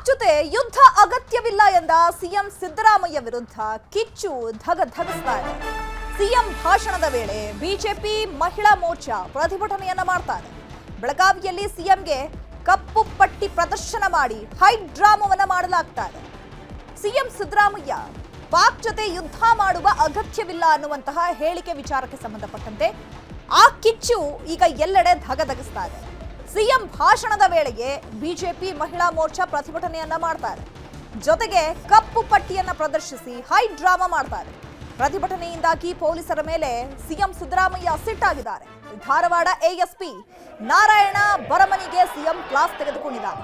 ಪಾಕ್ ಜೊತೆ ಯುದ್ಧ ಅಗತ್ಯವಿಲ್ಲ ಎಂದ ಸಿಎಂ ಸಿದ್ದರಾಮಯ್ಯ ವಿರುದ್ಧ ಕಿಚ್ಚು ಧಗಧಗಿಸ್ತಾ ಇದೆ. ಸಿಎಂ ಭಾಷಣದ ವೇಳೆ ಬಿಜೆಪಿ ಮಹಿಳಾ ಮೋರ್ಚಾ ಪ್ರತಿಭಟನೆಯನ್ನ ಮಾಡ್ತಾರೆ. ಬೆಳಗಾವಿಯಲ್ಲಿ ಸಿಎಂಗೆ ಕಪ್ಪು ಪಟ್ಟಿ ಪ್ರದರ್ಶನ ಮಾಡಿ ಹೈಟ್ ಡ್ರಾಮಾವನ್ನ ಮಾಡಲಾಗ್ತಾ ಇದೆ. ಸಿಎಂ ಸಿದ್ದರಾಮಯ್ಯ ಪಾಕ್ ಜೊತೆ ಯುದ್ಧ ಮಾಡುವ ಅಗತ್ಯವಿಲ್ಲ ಅನ್ನುವಂತಹ ಹೇಳಿಕೆ ವಿಚಾರಕ್ಕೆ ಸಂಬಂಧಪಟ್ಟಂತೆ ಆ ಕಿಚ್ಚು ಈಗ ಎಲ್ಲೆಡೆ ಧಗಧಗಿಸ್ತಾ ಇದೆ. ಸಿಎಂ ಭಾಷಣದ ವೇಳೆಗೆ ಬಿಜೆಪಿ ಮಹಿಳಾ ಮೋರ್ಚಾ ಪ್ರತಿಭಟನೆಯನ್ನ ಮಾಡ್ತಾರೆ. ಜೊತೆಗೆ ಕಪ್ಪು ಪಟ್ಟಿಯನ್ನ ಪ್ರದರ್ಶಿಸಿ ಹೈ ಡ್ರಾಮಾ ಮಾಡ್ತಾರೆ. ಪ್ರತಿಭಟನೆಯಿಂದಾಗಿ ಪೊಲೀಸರ ಮೇಲೆ ಸಿಎಂ ಸಿದ್ದರಾಮಯ್ಯ ಸಿಟ್ಟಾಗಿದ್ದಾರೆ. ಧಾರವಾಡ ಎಎಸ್ಪಿ ನಾರಾಯಣ ಬರಮನಿಗೆ ಸಿಎಂ ಕ್ಲಾಸ್ ತೆಗೆದುಕೊಂಡಿದ್ದಾರೆ.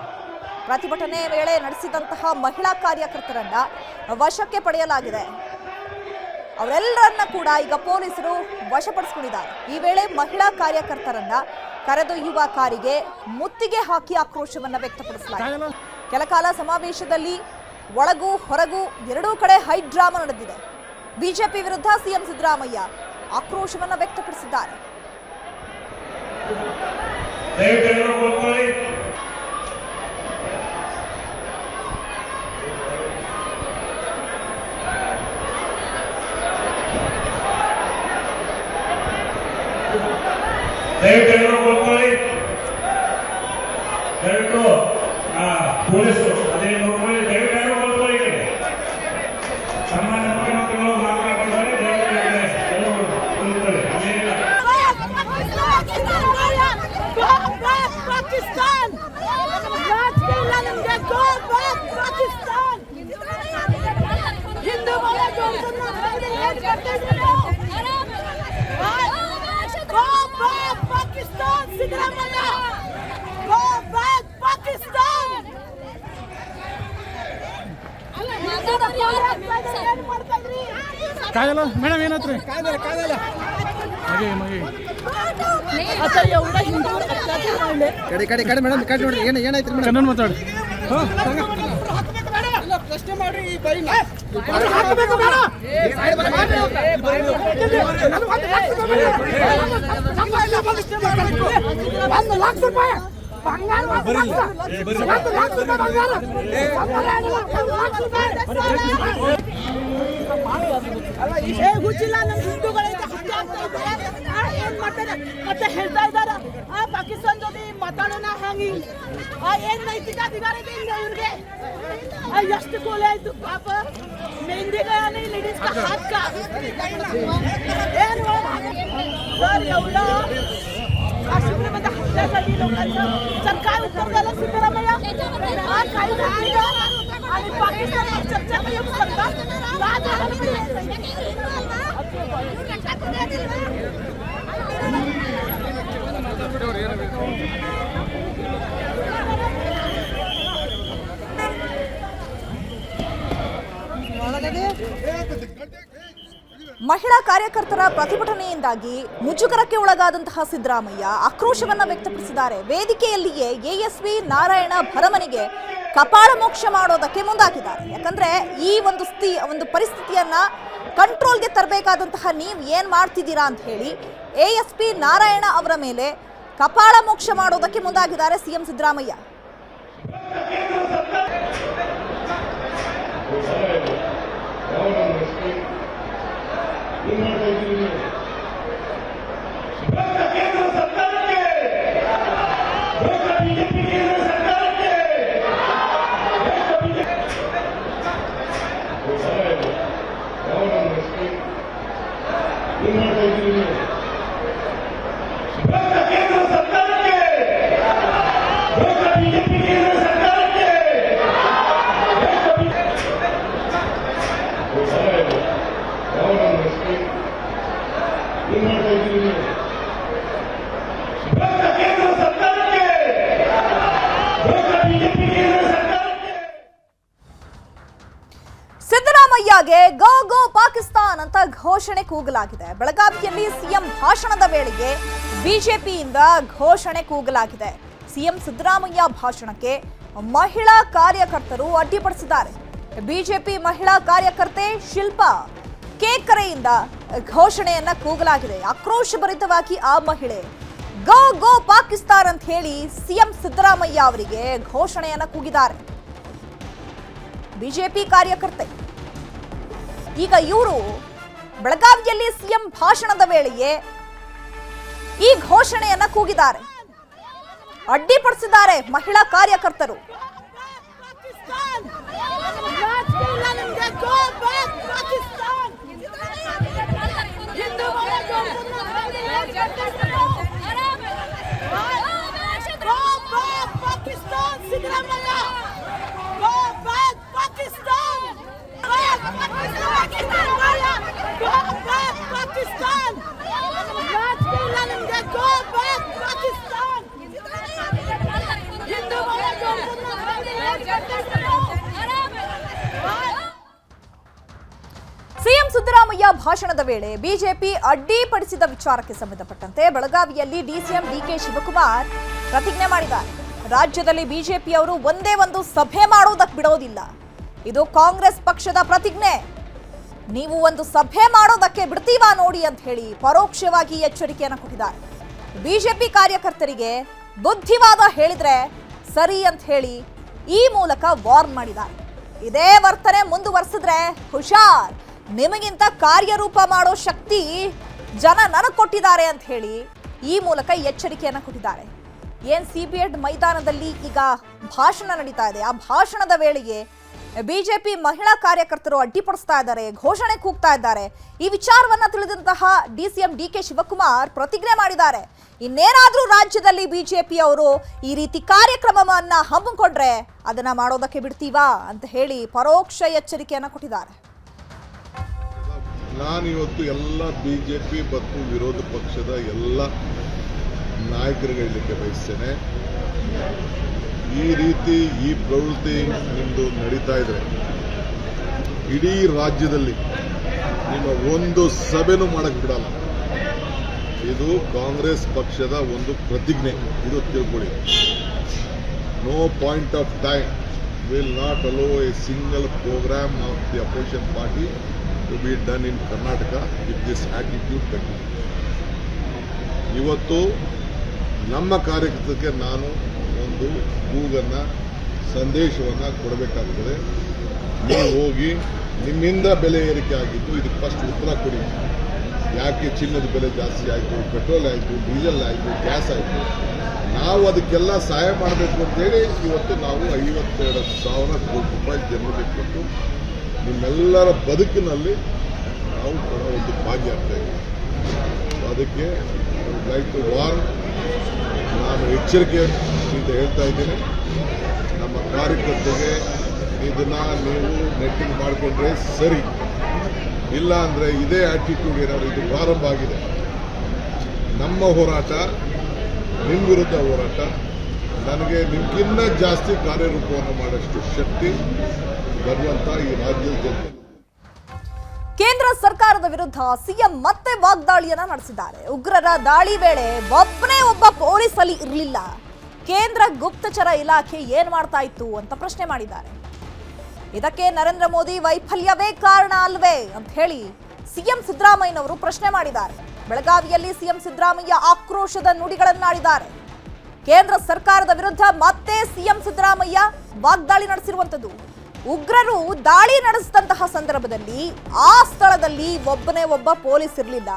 ಪ್ರತಿಭಟನೆ ವೇಳೆ ನಡೆಸಿದಂತಹ ಮಹಿಳಾ ಕಾರ್ಯಕರ್ತರನ್ನ ವಶಕ್ಕೆ ಪಡೆಯಲಾಗಿದೆ. ಅವರೆಲ್ಲರನ್ನ ಕೂಡ ಈಗ ಪೊಲೀಸರು ವಶಪಡಿಸಿಕೊಂಡಿದ್ದಾರೆ. ಈ ವೇಳೆ ಮಹಿಳಾ ಕಾರ್ಯಕರ್ತರನ್ನ ಕರೆದೊಯ್ಯುವ ಕಾರಿಗೆ ಮುತ್ತಿಗೆ ಹಾಕಿ ಆಕ್ರೋಶವನ್ನ ವ್ಯಕ್ತಪಡಿಸಲಾಗಿದೆ. ಕೆಲಕಾಲ ಸಮಾವೇಶದಲ್ಲಿ ಒಳಗೂ ಹೊರಗೂ ಎರಡೂ ಕಡೆ ಹೈ ಡ್ರಾಮಾ ನಡೆದಿದೆ. ಬಿಜೆಪಿ ವಿರುದ್ಧ ಸಿಎಂ ಸಿದ್ದರಾಮಯ್ಯ ಆಕ್ರೋಶವನ್ನ ವ್ಯಕ್ತಪಡಿಸಿದ್ದಾರೆ. ದಯವಿಟ್ಟು ಕೂತ್ಕೊಳ್ಳಿ. ದಯವಿಟ್ಟು ಪೊಲೀಸರು ಅದೇ ನೋಡ್ಕೊಳ್ಳಿ. ದಯವಿಟ್ಟು ಕೂತ್ಕೊಳ್ಳಿ. ಸಾಮಾನ್ಯ ಮುಖ್ಯಮಂತ್ರಿಗಳು ಮಾತನಾಡ್ತಾರೆ. ದಯವಿಟ್ಟು ಕೂತ್ಕೊಳ್ಳಿ. Pakistan Hindu Pakistan, Sidramaya! Go back, Pakistan! ಕಾಯಲ್ಲ ಮೇಡಮ್ ಏನತ್ರಿ ಕಾಯಲ್ಲ ಕಡೆ ಕಡೆ ಮೇಡಮ್ ಕಡೆ ನೋಡಿ ಏನಾಯ್ತು ಮೇಡಮ್ ಕನ್ನಡ ಮಾತಾಡಿ ಪ್ರಶ್ನೆ ಮಾಡ್ರಿ ಈ ಬೈನ ಹುಚ್ಚಿಲ್ಲ ನಮ್ಮ ಹಿಂದೂಗಳಿಂದ ಹತ್ಯೆ ಆಗ್ತಾ ಇದೆ. ಏನ್ ಮಾಡ್ತಾರೆ ಮತ್ತೆ ಹೇಳ್ತಾ ಇದಾರ ಪಾಕಿಸ್ತಾನ ಜೊತೆ ಮಾತಾಡೋಣ ಹಂಗಿ ಏನ್ ನೈತಿಕ ಅಧಿಕಾರ ಇದೆ ಇವ್ರಿಗೆ. ಎಷ್ಟು ಕೋಲೆ ಆಯ್ತು ಪಾಪ मेहंदी गया नहीं लेडीज का हाथ का सर एवढं काश्मीरमध्ये हत्या झाली लोकांचं. सर काय उत्तर द्यायला सिद्धरामय्या काही झाली आणि पाकिस्तानवर चर्चा करू शकतात. ಮಹಿಳಾ ಕಾರ್ಯಕರ್ತರ ಪ್ರತಿಭಟನೆಯಿಂದಾಗಿ ಮುಜುಗರಕ್ಕೆ ಒಳಗಾದಂತಹ ಸಿದ್ದರಾಮಯ್ಯ ಆಕ್ರೋಶವನ್ನ ವ್ಯಕ್ತಪಡಿಸಿದ್ದಾರೆ. ವೇದಿಕೆಯಲ್ಲಿಯೇ ಎಎಸ್ಪಿ ನಾರಾಯಣ ಭರಮನಿಗೆ ಕಪಾಳ ಮೋಕ್ಷ ಮಾಡೋದಕ್ಕೆ ಮುಂದಾಗಿದ್ದಾರೆ. ಯಾಕಂದ್ರೆ ಈ ಒಂದು ಪರಿಸ್ಥಿತಿಯನ್ನ ಕಂಟ್ರೋಲ್ಗೆ ತರಬೇಕಾದಂತಹ ನೀವು ಏನ್ ಮಾಡ್ತಿದ್ದೀರಾ ಅಂತ ಹೇಳಿ ಎಎಸ್ಪಿ ನಾರಾಯಣ ಅವರ ಮೇಲೆ ಕಪಾಳ ಮೋಕ್ಷ ಮಾಡೋದಕ್ಕೆ ಮುಂದಾಗಿದ್ದಾರೆ ಸಿಎಂ ಸಿದ್ದರಾಮಯ್ಯ. ಸಿದ್ದರಾಮಯ್ಯಗೆ ಗೋ ಗೋ ಪಾಕಿಸ್ತಾನ್ ಅಂತ ಘೋಷಣೆ ಕೂಗಲಾಗಿದೆ. ಬೆಳಗಾವಿಯಲ್ಲಿ ಸಿಎಂ ಭಾಷಣದ ವೇಳೆಗೆ ಬಿಜೆಪಿಯಿಂದ ಘೋಷಣೆ ಕೂಗಲಾಗಿದೆ. ಸಿಎಂ ಸಿದ್ದರಾಮಯ್ಯ ಭಾಷಣಕ್ಕೆ ಮಹಿಳಾ ಕಾರ್ಯಕರ್ತರು ಅಡ್ಡಿಪಡಿಸಿದ್ದಾರೆ. ಬಿಜೆಪಿ ಮಹಿಳಾ ಕಾರ್ಯಕರ್ತೆ ಶಿಲ್ಪಾ ಕೇಕರೆಯಿಂದ ಘೋಷಣೆಯನ್ನ ಕೂಗಲಾಗಿದೆ. ಆಕ್ರೋಶಭರಿತವಾಗಿ ಆ ಮಹಿಳೆ ಗೋ ಗೋ ಪಾಕಿಸ್ತಾನ್ ಅಂತ ಹೇಳಿ ಸಿಎಂ ಸಿದ್ದರಾಮಯ್ಯ ಅವರಿಗೆ ಘೋಷಣೆಯನ್ನ ಕೂಗಿದ್ದಾರೆ. ಬಿಜೆಪಿ ಕಾರ್ಯಕರ್ತೆ. ಈಗ ಇವರು ಬೆಳಗಾವಿಯಲ್ಲಿ ಸಿಎಂ ಭಾಷಣದ ವೇಳೆಯೇ ಈ ಘೋಷಣೆಯನ್ನ ಕೂಗಿದ್ದಾರೆ, ಅಡ್ಡಿಪಡಿಸಿದ್ದಾರೆ ಮಹಿಳಾ ಕಾರ್ಯಕರ್ತರು. ಸಿಎಂ ಸಿದ್ದರಾಮಯ್ಯ ಭಾಷಣದ ವೇಳೆ ಬಿಜೆಪಿ ಅಡ್ಡಿಪಡಿಸಿದ ವಿಚಾರಕ್ಕೆ ಸಂಬಂಧಪಟ್ಟಂತೆ ಬೆಳಗಾವಿಯಲ್ಲಿ ಡಿಸಿಎಂ ಡಿಕೆ ಶಿವಕುಮಾರ್ ಪ್ರತಿಜ್ಞೆ ಮಾಡಿದ್ದಾರೆ. ರಾಜ್ಯದಲ್ಲಿ ಬಿಜೆಪಿಯವರು ಒಂದೇ ಒಂದು ಸಭೆ ಮಾಡೋದಕ್ಕೆ ಬಿಡೋದಿಲ್ಲ, ಇದು ಕಾಂಗ್ರೆಸ್ ಪಕ್ಷದ ಪ್ರತಿಜ್ಞೆ, ನೀವು ಒಂದು ಸಭೆ ಮಾಡೋದಕ್ಕೆ ಬಿಡ್ತೀವಾ ನೋಡಿ ಅಂತ ಹೇಳಿ ಪರೋಕ್ಷವಾಗಿ ಎಚ್ಚರಿಕೆಯನ್ನು ಕೊಟ್ಟಿದ್ದಾರೆ. ಬಿಜೆಪಿ ಕಾರ್ಯಕರ್ತರಿಗೆ ಬುದ್ಧಿವಾದ ಹೇಳಿದ್ರೆ ಸರಿ ಅಂತ ಹೇಳಿ ಈ ಮೂಲಕ ವಾರ್ನ್ ಮಾಡಿದ್ದಾರೆ. ಇದೇ ವರ್ತನೆ ಮುಂದುವರೆಸಿದ್ರೆ ಹುಷಾರ್, ನಿಮಗಿಂತ ಕಾರ್ಯರೂಪ ಮಾಡೋ ಶಕ್ತಿ ಜನ ನನಗೆ ಕೊಟ್ಟಿದ್ದಾರೆ ಅಂತ ಹೇಳಿ ಈ ಮೂಲಕ ಎಚ್ಚರಿಕೆಯನ್ನು ಕೊಟ್ಟಿದ್ದಾರೆ. ಏನ್ ಸಿಬಿಎಡ್ ಮೈದಾನದಲ್ಲಿ ಈಗ ಭಾಷಣ ನಡೀತಾ ಇದೆ, ಆ ಭಾಷಣದ ವೇಳೆಗೆ ಬಿಜೆಪಿ ಮಹಿಳಾ ಕಾರ್ಯಕರ್ತರು ಅಡ್ಡಿಪಡಿಸ್ತಾ ಇದ್ದಾರೆ, ಘೋಷಣೆ ಕೂಗ್ತಾ ಇದ್ದಾರೆ. ಈ ವಿಚಾರವನ್ನ ತಿಳಿದಂತಹ ಡಿಸಿಎಂ ಡಿಕೆ ಶಿವಕುಮಾರ್ ಪ್ರತಿಜ್ಞೆ ಮಾಡಿದ್ದಾರೆ, ಇನ್ನೇನಾದ್ರೂ ರಾಜ್ಯದಲ್ಲಿ ಬಿಜೆಪಿ ಅವರು ಈ ರೀತಿ ಕಾರ್ಯಕ್ರಮವನ್ನ ಹಮ್ಮಿಕೊಂಡ್ರೆ ಅದನ್ನ ಮಾಡೋದಕ್ಕೆ ಬಿಡ್ತೀವಾ ಅಂತ ಹೇಳಿ ಪರೋಕ್ಷ ಎಚ್ಚರಿಕೆಯನ್ನ ಕೊಟ್ಟಿದ್ದಾರೆ. ನಾನು ಇವತ್ತು ಎಲ್ಲ ಬಿಜೆಪಿ ಮತ್ತು ವಿರೋಧ ಪಕ್ಷದ ಎಲ್ಲ ನಾಯಕರಿಗೆ ಹೇಳಲಿಕ್ಕೆ ಬಯಸ್ತೇನೆ, ಈ ರೀತಿ ಈ ಪ್ರವೃತ್ತಿ ನಿಮ್ಮದು ನಡೀತಾ ಇದ್ರೆ ಇಡೀ ರಾಜ್ಯದಲ್ಲಿ ನಿಮ್ಮ ಒಂದು ಸಭೆನೂ ಮಾಡಕ್ಕೆ ಬಿಡಲ್ಲ. ಇದು ಕಾಂಗ್ರೆಸ್ ಪಕ್ಷದ ಒಂದು ಪ್ರತಿಜ್ಞೆ, ಇದು ತಿಳ್ಕೊಳ್ಳಿ. No point of time will not allow a single program of the opposition party to be done in Karnataka if this attitude continues. ಇವತ್ತು ನಮ್ಮ ಕಾರ್ಯಕರ್ತಕ್ಕೆ ನಾನು ಒಂದು ಕೂಗನ್ನು ಸಂದೇಶವನ್ನು ಕೊಡಬೇಕಾಗ್ತದೆ. ನೀವು ಹೋಗಿ ನಿಮ್ಮಿಂದ ಬೆಲೆ ಏರಿಕೆ ಆಗಿದ್ದು ಇದಕ್ಕೆ ಫಸ್ಟ್ ಉತ್ತರ ಕೊಡಿ. ಯಾಕೆ ಚಿನ್ನದ ಬೆಲೆ ಜಾಸ್ತಿ ಆಯಿತು, ಪೆಟ್ರೋಲ್ ಆಯಿತು, ಡೀಸೆಲ್ ಆಯಿತು, ಗ್ಯಾಸ್ ಆಯಿತು, ನಾವು ಅದಕ್ಕೆಲ್ಲ ಸಹಾಯ ಮಾಡಬೇಕು ಅಂತೇಳಿ ಇವತ್ತು ನಾವು 52,000 ಕೋಟಿ ರೂಪಾಯಿ ಜನರಿಗೆ ಕೊಟ್ಟು ನಿಮ್ಮೆಲ್ಲರ ಬದುಕಿನಲ್ಲಿ ನಾವು ಕೂಡ ಒಂದು ಭಾಗಿಯಾಗ್ತಾ ಇದ್ದೀವಿ. ಅದಕ್ಕೆ ಲೈಕ್ ಟು ವಾರ್ನ್, ನಾನು ಎಚ್ಚರಿಕೆ ಅಂತ ಹೇಳ್ತಾ ಇದ್ದೀನಿ. ನಮ್ಮ ಕಾರ್ಯಕರ್ತರಿಗೆ ಇದನ್ನು ನೀವು ನೆಟ್ಟಿಂಗ್ ಮಾಡಿಕೊಂಡ್ರೆ ಸರಿ, ಇಲ್ಲ ಅಂದರೆ ಇದೇ ಆಟಿಟ್ಯೂಡ್ ಏನಾದರೂ ಇದು ಪ್ರಾರಂಭ ಆಗಿದೆ. ನಮ್ಮ ಹೋರಾಟ ನಿಮ್ಮ ವಿರುದ್ಧ ಹೋರಾಟ, ನನಗೆ ನಿಮ್ಗಿನ್ನ ಜಾಸ್ತಿ ಕಾರ್ಯರೂಪವನ್ನು ಮಾಡೋಷ್ಟು ಶಕ್ತಿ ಬರುವಂತ ಈ ರಾಜ್ಯದ ಜನತೆ. ಕೇಂದ್ರ ಸರ್ಕಾರದ ವಿರುದ್ಧ ಸಿಎಂ ಮತ್ತೆ ವಾಗ್ದಾಳಿಯನ್ನ ನಡೆಸಿದ್ದಾರೆ. ಉಗ್ರರ ದಾಳಿ ವೇಳೆ ಒಬ್ಬನೇ ಒಬ್ಬ ಪೊಲೀಸ್ ಅಲ್ಲಿ ಇರಲಿಲ್ಲ, ಕೇಂದ್ರ ಗುಪ್ತಚರ ಇಲಾಖೆ ಏನ್ ಮಾಡ್ತಾ ಇತ್ತು ಅಂತ ಪ್ರಶ್ನೆ ಮಾಡಿದ್ದಾರೆ. ಇದಕ್ಕೆ ನರೇಂದ್ರ ಮೋದಿ ವೈಫಲ್ಯವೇ ಕಾರಣ ಅಲ್ವೇ ಅಂತ ಹೇಳಿ ಸಿಎಂ ಸಿದ್ದರಾಮಯ್ಯನವರು ಪ್ರಶ್ನೆ ಮಾಡಿದ್ದಾರೆ. ಬೆಳಗಾವಿಯಲ್ಲಿ ಸಿಎಂ ಸಿದ್ದರಾಮಯ್ಯ ಆಕ್ರೋಶದ ನುಡಿಗಳನ್ನಾಡಿದ್ದಾರೆ. ಕೇಂದ್ರ ಸರ್ಕಾರದ ವಿರುದ್ಧ ಮತ್ತೆ ಸಿಎಂ ಸಿದ್ದರಾಮಯ್ಯ ವಾಗ್ದಾಳಿ ನಡೆಸಿರುವಂತದ್ದು. ಉಗ್ರರು ದಾಳಿ ನಡೆಸಿದಂತಹ ಸಂದರ್ಭದಲ್ಲಿ ಆ ಸ್ಥಳದಲ್ಲಿ ಒಬ್ಬನೇ ಒಬ್ಬ ಪೊಲೀಸ್ ಇರಲಿಲ್ಲ,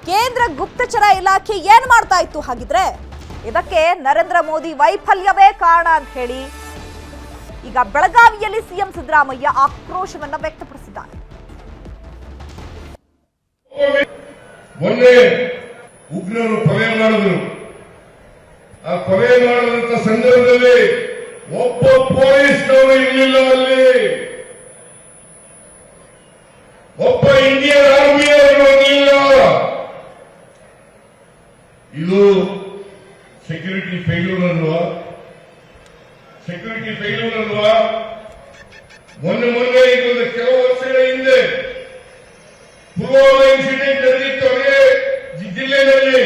ಕೇಂದ್ರ ಗುಪ್ತಚರ ಇಲಾಖೆ ಏನ್ ಮಾಡ್ತಾ ಇತ್ತು ಹಾಗಿದ್ರೆ? ಇದಕ್ಕೆ ನರೇಂದ್ರ ಮೋದಿ ವೈಫಲ್ಯವೇ ಕಾರಣ ಅಂತ ಹೇಳಿ ಈಗ ಬೆಳಗಾವಿಯಲ್ಲಿ ಸಿಎಂ ಸಿದ್ದರಾಮಯ್ಯ ಆಕ್ರೋಶವನ್ನ ವ್ಯಕ್ತಪಡಿಸಿದ್ದಾರೆ. ಮೊನ್ನೆ ಉಗ್ರರು ಕೊಲೆ ಮಾಡಿದ್ರು. ಆ ಕೊಲೆ ಮಾಡಿದಂತ ಸಂದರ್ಭದಲ್ಲಿ ಒಬ್ಬ ಪೊಲೀಸ್ನವರು ಇರಲಿಲ್ಲ, ಅಲ್ಲಿ ಒಬ್ಬ ಇಂಡಿಯನ್ ಆರ್ಮಿಯವರು ಇರಲಿಲ್ಲ. ಇದು ಸೆಕ್ಯೂರಿಟಿ ಫೇಲ್ಯೂರ್ ಅಲ್ವಾ? ಸೆಕ್ಯೂರಿಟಿ ಫೇಲ್ಯೂರ್ ಅಲ್ವಾ? ಮೊನ್ನೆ ಇದೊಂದು ಕೆಲವು ವರ್ಷಗಳ ಹಿಂದೆ ಪುಲ್ವಾಮಾ ಇನ್ಸಿಡೆಂಟ್ ನಡೆದಿತ್ತು ಅವರಿಗೆ ಜಿಲ್ಲೆಯಲ್ಲಿ.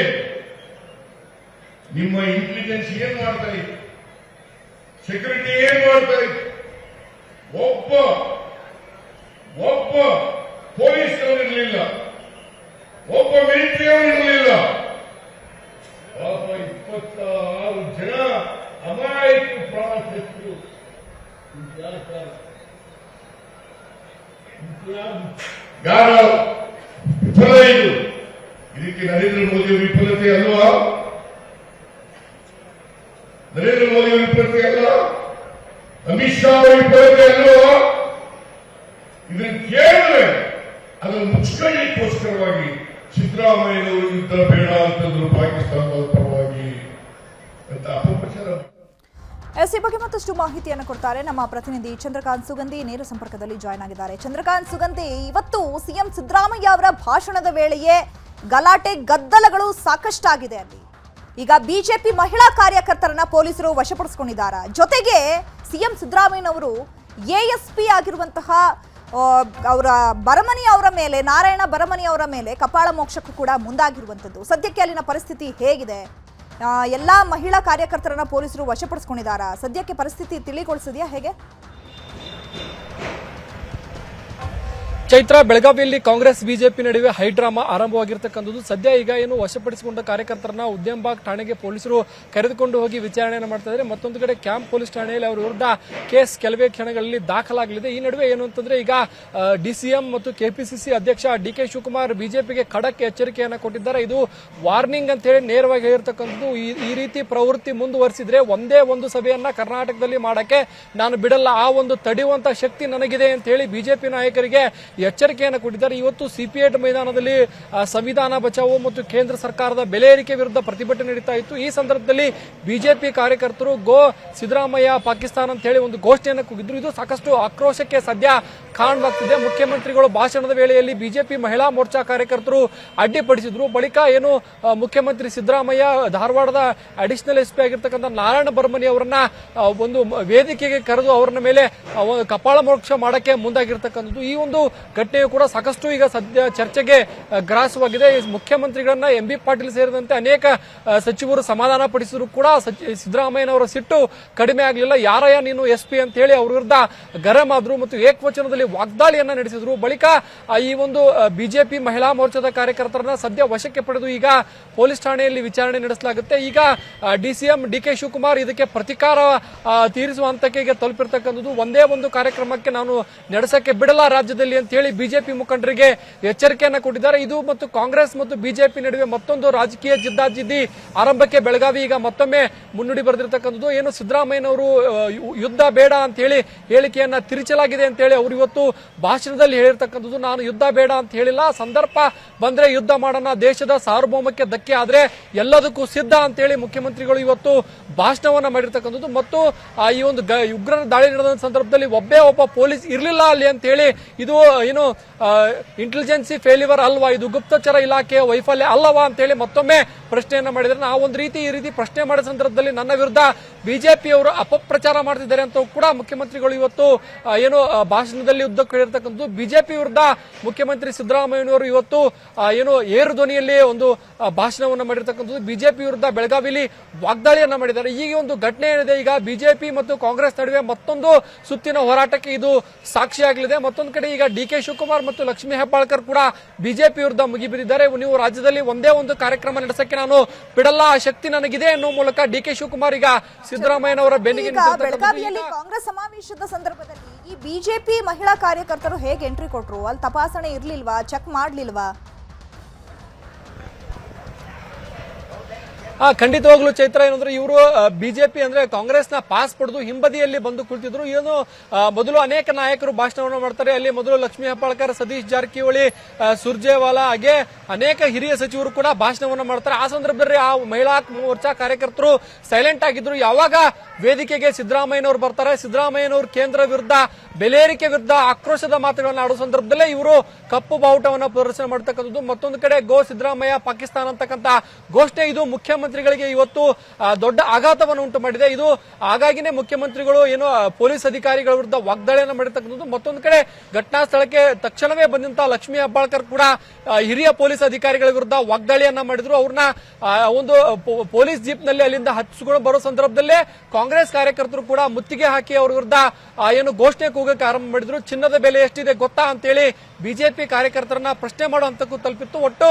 ನಿಮ್ಮ ಇಂಟೆಲಿಜೆನ್ಸ್ ಏನ್ ಮಾಡ್ತಾ ಇತ್ತು? ಸೆಕ್ಯೂರಿಟಿ ಏನ್ ಮಾಡ್ತಾ ಇತ್ತು? ಒಬ್ಬ ಪೊಲೀಸ್ ಅವರಿರಲಿಲ್ಲ, ಒಬ್ಬ ಮಿಲಿಟರಿ ಅವರಿರಲಿಲ್ಲ. 26 ಜನ ಅಮಾಯಕ ಪ್ರಾಣ ತೆತ್ತು. ಯಾರ ವಿಫಲ ಇದು? ಇದಕ್ಕೆ ನರೇಂದ್ರ ಮೋದಿ ವಿಫಲತೆ ಅಲ್ವಾ? ನರೇಂದ್ರ ಮೋದಿ ವಿಫಲತೆ ಅಲ್ಲ, ಅಮಿತ್ ಶಾ ಅವರ ವಿಫಲತೆ ಅಲ್ವಾ? ಇದನ್ನು ಕೇಳಿದ್ರೆ ಅದನ್ನು ಮುಚ್ಕೊಳ್ಳಿಕ್ಕೋಸ್ಕರವಾಗಿ ಸಿದ್ದರಾಮಯ್ಯನವರು ಯುದ್ಧ ಬೇಡ ಅಂತಂದ್ರು ಪಾಕಿಸ್ತಾನದ ಪರವಾಗಿ ಅಂತ ಅಪಪ್ರಚಾರ. ಈ ಬಗ್ಗೆ ಮತ್ತಷ್ಟು ಮಾಹಿತಿಯನ್ನು ಕೊಡ್ತಾರೆ ನಮ್ಮ ಪ್ರತಿನಿಧಿ ಚಂದ್ರಕಾಂತ್ ಸುಗಂಧಿ, ನೇರ ಸಂಪರ್ಕದಲ್ಲಿ ಜಾಯ್ನ್ ಆಗಿದ್ದಾರೆ. ಚಂದ್ರಕಾಂತ್ ಸುಗಂಧಿ, ಇವತ್ತು ಸಿಎಂ ಸಿದ್ದರಾಮಯ್ಯ ಅವರ ಭಾಷಣದ ವೇಳೆಯೇ ಗಲಾಟೆ ಗದ್ದಲಗಳು ಸಾಕಷ್ಟಾಗಿದೆ ಅಲ್ಲಿ. ಈಗ ಬಿಜೆಪಿ ಮಹಿಳಾ ಕಾರ್ಯಕರ್ತರನ್ನ ಪೊಲೀಸರು ವಶಪಡಿಸಿಕೊಂಡಿದ್ದಾರೆ. ಜೊತೆಗೆ ಸಿಎಂ ಸಿದ್ದರಾಮಯ್ಯನವರು ಎಎಸ್ಪಿ ಆಗಿರುವಂತಹ ಅವರ ಬರಮನಿ ಅವರ ಮೇಲೆ, ನಾರಾಯಣ ಬರಮನಿ ಅವರ ಮೇಲೆ ಕಪಾಳ ಮೋಕ್ಷಕ್ಕೂ ಕೂಡ ಮುಂದಾಗಿರುವಂಥದ್ದು. ಸದ್ಯಕ್ಕೆ ಅಲ್ಲಿನ ಪರಿಸ್ಥಿತಿ ಹೇಗಿದೆ? ಎಲ್ಲಾ ಮಹಿಳಾ ಕಾರ್ಯಕರ್ತರನ್ನ ಪೊಲೀಸರು ವಶಪಡಿಸಿಕೊಂಡಿದ್ದಾರೆ. ಸದ್ಯಕ್ಕೆ ಪರಿಸ್ಥಿತಿ ತಿಳಿಗೊಳಿಸಿದೆಯಾ, ಹೇಗೆ? ಚೈತ್ರ, ಬೆಳಗಾವಿಯಲ್ಲಿ ಕಾಂಗ್ರೆಸ್ ಬಿಜೆಪಿ ನಡುವೆ ಹೈಡ್ರಾಮಾ ಆರಂಭವಾಗಿರ್ತಕ್ಕಂಥದ್ದು. ಸದ್ಯ ಈಗ ಏನು ವಶಪಡಿಸಿಕೊಂಡ ಕಾರ್ಯಕರ್ತರನ್ನ ಉದ್ಯಮಬಾಗ್ ಠಾಣೆಗೆ ಪೊಲೀಸರು ಕರೆದುಕೊಂಡು ಹೋಗಿ ವಿಚಾರಣೆಯನ್ನು ಮಾಡ್ತಾ ಇದ್ದಾರೆ. ಮತ್ತೊಂದು ಕಡೆ ಕ್ಯಾಂಪ್ ಪೊಲೀಸ್ ಠಾಣೆಯಲ್ಲಿ ಅವರ ವಿರುದ್ಧ ಕೇಸ್ ಕೆಲವೇ ಕ್ಷಣಗಳಲ್ಲಿ ದಾಖಲಾಗಲಿದೆ. ಈ ನಡುವೆ ಏನು ಅಂತಂದ್ರೆ ಈಗ ಡಿಸಿಎಂ ಮತ್ತು ಕೆಪಿಸಿಸಿ ಅಧ್ಯಕ್ಷ ಡಿಕೆ ಶಿವಕುಮಾರ್ ಬಿಜೆಪಿಗೆ ಖಡಕ್ ಎಚ್ಚರಿಕೆಯನ್ನು ಕೊಟ್ಟಿದ್ದಾರೆ. ಇದು ವಾರ್ನಿಂಗ್ ಅಂತ ಹೇಳಿ ನೇರವಾಗಿ ಹೇಳಿರ್ತಕ್ಕಂಥದ್ದು. ಈ ರೀತಿ ಪ್ರವೃತ್ತಿ ಮುಂದುವರಿಸಿದ್ರೆ ಒಂದೇ ಒಂದು ಸಭೆಯನ್ನ ಕರ್ನಾಟಕದಲ್ಲಿ ಮಾಡಕ್ಕೆ ನಾನು ಬಿಡಲ್ಲ, ಆ ಒಂದು ತಡೆಯುವಂತ ಶಕ್ತಿ ನನಗಿದೆ ಅಂತ ಹೇಳಿ ಬಿಜೆಪಿ ನಾಯಕರಿಗೆ ಎಚ್ಚರಿಕೆಯನ್ನು ಕೊಟ್ಟಿದ್ದಾರೆ. ಇವತ್ತು ಸಿಪಿಐ ಮೈದಾನದಲ್ಲಿ ಸಂವಿಧಾನ ಬಚಾವೋ ಮತ್ತು ಕೇಂದ್ರ ಸರ್ಕಾರದ ಬೆಲೆ ಏರಿಕೆ ವಿರುದ್ಧ ಪ್ರತಿಭಟನೆ ನಡೀತಾ ಇತ್ತು. ಈ ಸಂದರ್ಭದಲ್ಲಿ ಬಿಜೆಪಿ ಕಾರ್ಯಕರ್ತರು ಗೋ ಸಿದ್ದರಾಮಯ್ಯ ಪಾಕಿಸ್ತಾನ ಅಂತ ಹೇಳಿ ಒಂದು ಘೋಷಣೆಯನ್ನು ಕೂಗಿದ್ರು. ಇದು ಸಾಕಷ್ಟು ಆಕ್ರೋಶಕ್ಕೆ ಸದ್ಯ ಕಾರಣವಾಗ್ತಿದೆ. ಮುಖ್ಯಮಂತ್ರಿಗಳು ಭಾಷಣದ ವೇಳೆಯಲ್ಲಿ ಬಿಜೆಪಿ ಮಹಿಳಾ ಮೋರ್ಚಾ ಕಾರ್ಯಕರ್ತರು ಅಡ್ಡಿಪಡಿಸಿದ್ರು. ಬಳಿಕ ಏನು ಮುಖ್ಯಮಂತ್ರಿ ಸಿದ್ದರಾಮಯ್ಯ ಧಾರವಾಡದ ಅಡಿಷನಲ್ ಎಸ್ಪಿ ಆಗಿರ್ತಕ್ಕಂಥ ನಾರಾಯಣ ಬರಮನಿ ಅವರನ್ನ ಒಂದು ವೇದಿಕೆಗೆ ಕರೆದು ಅವರ ಮೇಲೆ ಕಪಾಳ ಮೋಕ್ಷ ಮಾಡಕ್ಕೆ ಮುಂದಾಗಿರ್ತಕ್ಕಂಥದ್ದು. ಈ ಒಂದು ಘಟನೆಯು ಕೂಡ ಸಾಕಷ್ಟು ಈಗ ಸದ್ಯ ಚರ್ಚೆಗೆ ಗ್ರಾಸವಾಗಿದೆ. ಮುಖ್ಯಮಂತ್ರಿಗಳನ್ನ ಎಂಬಿ ಪಾಟೀಲ್ ಸೇರಿದಂತೆ ಅನೇಕ ಸಚಿವರು ಸಮಾಧಾನ ಪಡಿಸಿದ್ರು ಕೂಡ ಸಿದ್ದರಾಮಯ್ಯನವರ ಸಿಟ್ಟು ಕಡಿಮೆ ಆಗಲಿಲ್ಲ. ಯಾರಯ್ಯ ನೀನು ಎಸ್ಪಿ ಅಂತ ಹೇಳಿ ಅವ್ರ ವಿರುದ್ಧ ಗರಂ ಆದ್ರು ಮತ್ತು ಏಕವಚನದಲ್ಲಿ ವಾಗ್ದಾಳಿಯನ್ನ ನಡೆಸಿದ್ರು. ಬಳಿಕ ಈ ಒಂದು ಬಿಜೆಪಿ ಮಹಿಳಾ ಮೋರ್ಚಾದ ಕಾರ್ಯಕರ್ತರನ್ನ ಸದ್ಯ ವಶಕ್ಕೆ ಪಡೆದು ಈಗ ಪೊಲೀಸ್ ಠಾಣೆಯಲ್ಲಿ ವಿಚಾರಣೆ ನಡೆಸಲಾಗುತ್ತೆ. ಈಗ ಡಿಸಿಎಂ ಡಿಕೆ ಶಿವಕುಮಾರ್ ಇದಕ್ಕೆ ಪ್ರತಿಕಾರ ತೀರಿಸುವ ಹಂತಕ್ಕೆ ಈಗ ತಲುಪಿರ್ತಕ್ಕಂಥದ್ದು. ಒಂದೇ ಒಂದು ಕಾರ್ಯಕ್ರಮಕ್ಕೆ ನಾನು ನಡೆಸಕ್ಕೆ ಬಿಡಲ್ಲ ರಾಜ್ಯದಲ್ಲಿ ಅಂತ ಹೇಳಿ ಬಿಜೆಪಿ ಮುಖಂಡರಿಗೆ ಎಚ್ಚರಿಕೆಯನ್ನು ಕೊಟ್ಟಿದ್ದಾರೆ. ಇದು ಮತ್ತು ಕಾಂಗ್ರೆಸ್ ಮತ್ತು ಬಿಜೆಪಿ ನಡುವೆ ಮತ್ತೊಂದು ರಾಜಕೀಯ ಜಿದ್ದಾಜಿದ್ದಿ ಆರಂಭಕ್ಕೆ ಬೆಳಗಾವಿ ಈಗ ಮತ್ತೊಮ್ಮೆ ಮುನ್ನುಡಿ ಬರೆದಿರ್ತಕ್ಕಂಥದ್ದು. ಏನು ಸಿದ್ದರಾಮಯ್ಯನವರು ಯುದ್ಧ ಬೇಡ ಅಂತ ಹೇಳಿ ಹೇಳಿಕೆಯನ್ನ ತಿರುಚಲಾಗಿದೆ ಅಂತ ಹೇಳಿ ಅವರು ಇವತ್ತು ಭಾಷಣದಲ್ಲಿ ಹೇಳಿರ್ತಕ್ಕಂಥದ್ದು. ನಾನು ಯುದ್ಧ ಬೇಡ ಅಂತ ಹೇಳಿಲ್ಲ, ಸಂದರ್ಭ ಬಂದ್ರೆ ಯುದ್ಧ ಮಾಡೋಣ, ದೇಶದ ಸಾರ್ವಭೌಮಕ್ಕೆ ಧಕ್ಕೆ ಆದ್ರೆ ಎಲ್ಲದಕ್ಕೂ ಸಿದ್ಧ ಅಂತ ಹೇಳಿ ಮುಖ್ಯಮಂತ್ರಿಗಳು ಇವತ್ತು ಭಾಷಣವನ್ನ ಮಾಡಿರ್ತಕ್ಕಂಥದ್ದು. ಮತ್ತು ಈ ಒಂದು ಉಗ್ರರ ದಾಳಿ ನಡೆದ ಸಂದರ್ಭದಲ್ಲಿ ಒಬ್ಬ ಪೊಲೀಸ್ ಇರಲಿಲ್ಲ ಅಲ್ಲಿ ಅಂತ ಹೇಳಿ ಇದು ಏನು ಇಂಟೆಲಿಜೆನ್ಸಿ ಫೇಲ್ಯೂರ್ ಅಲ್ವಾ, ಇದು ಗುಪ್ತಚರ ಇಲಾಖೆಯ ವೈಫಲ್ಯ ಅಲ್ಲವಾ ಅಂತ ಹೇಳಿ ಮತ್ತೊಮ್ಮೆ ಪ್ರಶ್ನೆಯನ್ನ ಮಾಡಿದ್ದಾರೆ. ನಾವು ಒಂದು ರೀತಿ ಈ ರೀತಿ ಪ್ರಶ್ನೆ ಮಾಡಿದ ಸಂದರ್ಭದಲ್ಲಿ ನನ್ನ ವಿರುದ್ಧ ಬಿಜೆಪಿಯವರು ಅಪಪ್ರಚಾರ ಮಾಡ್ತಿದ್ದಾರೆ ಅಂತ ಕೂಡ ಮುಖ್ಯಮಂತ್ರಿಗಳು ಇವತ್ತು ಏನು ಭಾಷಣದಲ್ಲಿ ಉದ್ದಕ್ಕೂ ಹೇಳಿರ್ತಕ್ಕಂಥದ್ದು. ಬಿಜೆಪಿ ವಿರುದ್ಧ ಮುಖ್ಯಮಂತ್ರಿ ಸಿದ್ದರಾಮಯ್ಯನವರು ಇವತ್ತು ಏನು ಏರು ಧ್ವನಿಯಲ್ಲಿ ಒಂದು ಭಾಷಣವನ್ನು ಮಾಡಿರ್ತಕ್ಕಂಥದ್ದು. ಬಿಜೆಪಿ ವಿರುದ್ಧ ಬೆಳಗಾವಿಯಲ್ಲಿ ವಾಗ್ದಾಳಿಯನ್ನ ಮಾಡಿದ್ದಾರೆ. ಈಗ ಒಂದು ಘಟನೆ ಏನಿದೆ, ಈಗ ಬಿಜೆಪಿ ಮತ್ತು ಕಾಂಗ್ರೆಸ್ ನಡುವೆ ಮತ್ತೊಂದು ಸುತ್ತಿನ ಹೋರಾಟಕ್ಕೆ ಇದು ಸಾಕ್ಷಿಯಾಗಲಿದೆ. ಮತ್ತೊಂದು ಕಡೆ ಈಗ ಡಿಕೆ ಶಿವಕುಮಾರ್ ಮತ್ತು ಲಕ್ಷ್ಮೀ ಹೆಬ್ಬಾಳ್ಕರ್ ಕೂಡ ಬಿಜೆಪಿ ವಿರುದ್ಧ ಮುಗಿಬಿದ್ದಿದ್ದಾರೆ. ನೀವು ರಾಜ್ಯದಲ್ಲಿ ಒಂದೇ ಒಂದು ಕಾರ್ಯಕ್ರಮ ನಡೆಸಕ್ಕೆ ನಾನು ಬಿಡಲ್ಲ, ಆ ಶಕ್ತಿ ನನಗಿದೆ ಎನ್ನುವ ಮೂಲಕ ಡಿಕೆ ಶಿವಕುಮಾರ್ ಈಗ ಸಿದ್ದರಾಮಯ್ಯನವರ ಬೆನ್ನಿಗೆ ಬೆಳಗಾವಿಯಲ್ಲಿ ಕಾಂಗ್ರೆಸ್ ಸಮಾವೇಶದ ಸಂದರ್ಭದಲ್ಲಿ ಈ ಬಿಜೆಪಿ ಮಹಿಳಾ ಕಾರ್ಯಕರ್ತರು ಹೇಗೆ ಎಂಟ್ರಿ ಕೊಟ್ರು? ಅಲ್ಲಿ ತಪಾಸಣೆ ಇರ್ಲಿಲ್ವಾ, ಚೆಕ್ ಮಾಡ್ಲಿಲ್ವಾ? ಖಂಡಿತವಾಗ್ಲೂ ಚೈತ್ರ, ಏನಂದ್ರೆ ಇವರು ಬಿಜೆಪಿ ಅಂದ್ರೆ ಕಾಂಗ್ರೆಸ್ನ ಪಾಸ್ ಪಡೆದು ಹಿಂಬದಿಯಲ್ಲಿ ಬಂದು ಕುಳಿತಿದ್ರು. ಏನು ಮೊದಲು ಅನೇಕ ನಾಯಕರು ಭಾಷಣವನ್ನು ಮಾಡ್ತಾರೆ. ಅಲ್ಲಿ ಮೊದಲು ಲಕ್ಷ್ಮೀ ಹೆಬ್ಬಾಳ್ಕರ್, ಸತೀಶ್ ಜಾರಕಿಹೊಳಿ, ಸುರ್ಜೇವಾಲಾ ಹಾಗೆ ಅನೇಕ ಹಿರಿಯ ಸಚಿವರು ಕೂಡ ಭಾಷಣವನ್ನು ಮಾಡ್ತಾರೆ. ಆ ಸಂದರ್ಭದಲ್ಲಿ ಆ ಮಹಿಳಾ ಮೋರ್ಚಾ ಕಾರ್ಯಕರ್ತರು ಸೈಲೆಂಟ್ ಆಗಿದ್ರು. ಯಾವಾಗ ವೇದಿಕೆಗೆ ಸಿದ್ದರಾಮಯ್ಯನವರು ಬರ್ತಾರೆ, ಸಿದ್ದರಾಮಯ್ಯನವರು ಕೇಂದ್ರ ವಿರುದ್ಧ, ಬೆಲೆ ಏರಿಕೆ ವಿರುದ್ಧ ಆಕ್ರೋಶದ ಮಾತುಗಳನ್ನು ಆಡುವ ಸಂದರ್ಭದಲ್ಲೇ ಇವರು ಕಪ್ಪು ಬಾವುಟವನ್ನು ಪ್ರದರ್ಶನ ಮಾಡತಕ್ಕಂಥದ್ದು. ಮತ್ತೊಂದು ಕಡೆ ಗೋ ಸಿದ್ದರಾಮಯ್ಯ ಪಾಕಿಸ್ತಾನ ಅಂತಕ್ಕಂಥ ಘೋಷಣೆ ಇದು ಮುಖ್ಯಮಂತ್ರಿಗಳಿಗೆ ಇವತ್ತು ದೊಡ್ಡ ಆಘಾತವನ್ನು ಉಂಟು ಮಾಡಿದೆ. ಇದು ಹಾಗಾಗಿನೇ ಮುಖ್ಯಮಂತ್ರಿಗಳು ಏನು ಪೊಲೀಸ್ ಅಧಿಕಾರಿಗಳ ವಿರುದ್ಧ ವಾಗ್ದಾಳಿಯನ್ನು ಮಾಡಿರ್ತಕ್ಕಂಥದ್ದು. ಮತ್ತೊಂದು ಕಡೆ ಘಟನಾ ಸ್ಥಳಕ್ಕೆ ತಕ್ಷಣವೇ ಬಂದಂತಹ ಲಕ್ಷ್ಮೀ ಹೆಬ್ಬಾಳ್ಕರ್ ಕೂಡ ಹಿರಿಯ ಪೊಲೀಸ್ ಅಧಿಕಾರಿಗಳ ವಿರುದ್ಧ ವಾಗ್ದಾಳಿಯನ್ನ ಮಾಡಿದ್ರು. ಅವ್ರನ್ನ ಒಂದು ಪೊಲೀಸ್ ಜೀಪ್ ನಲ್ಲಿ ಅಲ್ಲಿಂದ ಹತ್ತಿಸಿಕೊಂಡು ಬರೋ ಸಂದರ್ಭದಲ್ಲೇ ಕಾಂಗ್ರೆಸ್ ಕಾರ್ಯಕರ್ತರು ಕೂಡ ಮುತ್ತಿಗೆ ಹಾಕಿ ಅವ್ರ ವಿರುದ್ಧ ಏನು ಘೋಷಣೆ ಕೂಗಕ್ಕೆ ಆರಂಭ ಮಾಡಿದ್ರು. ಚಿನ್ನದ ಬೆಲೆ ಎಷ್ಟಿದೆ ಗೊತ್ತಾ ಅಂತೇಳಿ ಬಿಜೆಪಿ ಕಾರ್ಯಕರ್ತರನ್ನ ಪ್ರಶ್ನೆ ಮಾಡೋ ಹಂತಕ್ಕೂ ತಲುಪಿತ್ತು. ಒಟ್ಟು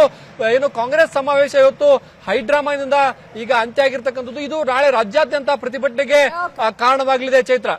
ಏನು ಕಾಂಗ್ರೆಸ್ ಸಮಾವೇಶ ಇವತ್ತು ಹೈಡ್ರಾಮಾದಿಂದ ಈಗ ಅಂತ್ಯ ಆಗಿರ್ತಕ್ಕಂಥದ್ದು. ಇದು ನಾಳೆ ರಾಜ್ಯಾದ್ಯಂತ ಪ್ರತಿಭಟನೆಗೆ ಕಾರಣವಾಗಲಿದೆ ಚೈತ್ರ.